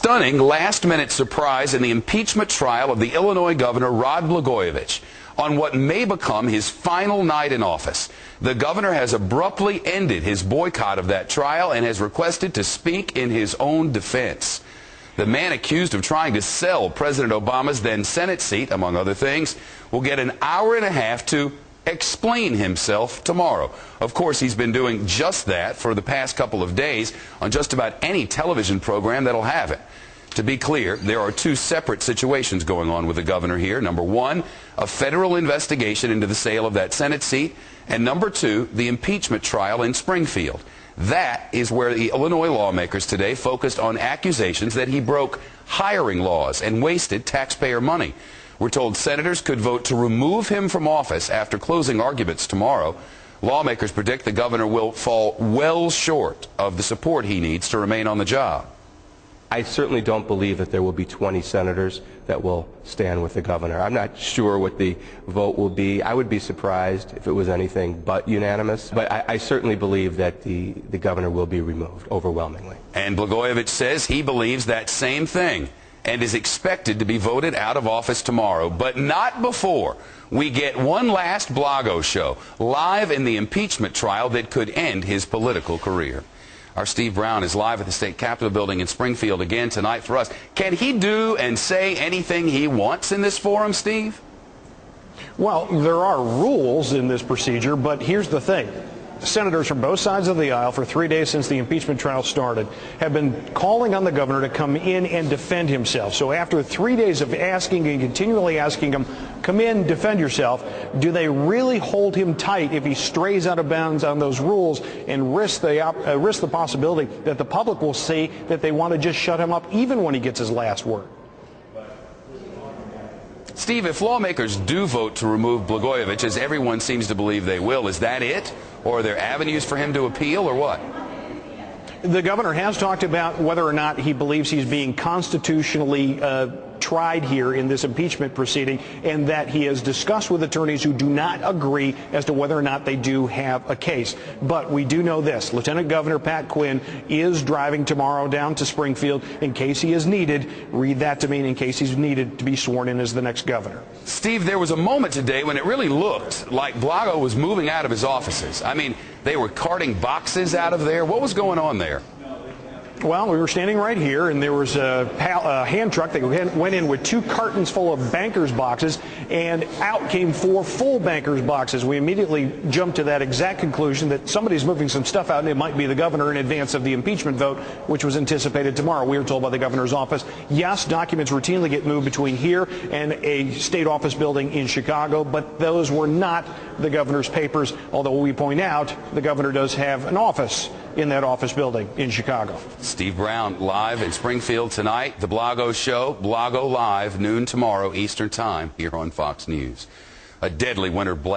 stunning last-minute surprise in the impeachment trial of the Illinois governor, Rod Blagojevich, on what may become his final night in office. The governor has abruptly ended his boycott of that trial and has requested to speak in his own defense. The man accused of trying to sell President Obama's then Senate seat, among other things, will get an hour and a half to explain himself tomorrow. Of course, he's been doing just that for the past couple of days on just about any television program that'll have it. To be clear, there are two separate situations going on with the governor here. Number one, a federal investigation into the sale of that Senate seat, and number two, the impeachment trial in Springfield. That is where the Illinois lawmakers today focused on accusations that he broke hiring laws and wasted taxpayer money. We're told senators could vote to remove him from office after closing arguments tomorrow. Lawmakers predict the governor will fall well short of the support he needs to remain on the job. I certainly don't believe that there will be 20 senators that will stand with the governor. I'm not sure what the vote will be. I would be surprised if it was anything but unanimous. But I certainly believe that the governor will be removed overwhelmingly. And Blagojevich says he believes that same thing and is expected to be voted out of office tomorrow, but not before we get one last Blago show live in the impeachment trial that could end his political career. Our Steve Brown is live at the State Capitol building in Springfield again tonight for us. Can he do and say anything he wants in this forum, Steve? Well, there are rules in this procedure, but here's the thing. Senators from both sides of the aisle for 3 days since the impeachment trial started have been calling on the governor to come in and defend himself. So after 3 days of asking and continually asking him, come in, defend yourself, do they really hold him tight if he strays out of bounds on those rules and risk the possibility that the public will see that they want to just shut him up even when he gets his last word? Steve, if lawmakers do vote to remove Blagojevich, as everyone seems to believe they will, is that it? Or are there avenues for him to appeal, or what? The governor has talked about whether or not he believes he's being constitutionally tried here in this impeachment proceeding, and that he has discussed with attorneys who do not agree as to whether or not they do have a case. But we do know this. Lieutenant Governor Pat Quinn is driving tomorrow down to Springfield in case he is needed. Read that to mean in case he's needed to be sworn in as the next governor. Steve, there was a moment today when it really looked like Blago was moving out of his offices. I mean, they were carting boxes out of there. What was going on there? Well, we were standing right here, and there was a hand truck that went in with 2 cartons full of bankers' boxes, and out came 4 full bankers' boxes. We immediately jumped to that exact conclusion that somebody's moving some stuff out, and it might be the governor in advance of the impeachment vote, which was anticipated tomorrow. We were told by the governor's office, yes, documents routinely get moved between here and a state office building in Chicago, but those were not the governor's papers, although we point out the governor does have an office in that office building in Chicago. Steve Brown live in Springfield tonight. The Blago Show, Blago Live, noon tomorrow Eastern Time here on Fox News. A deadly winter blast.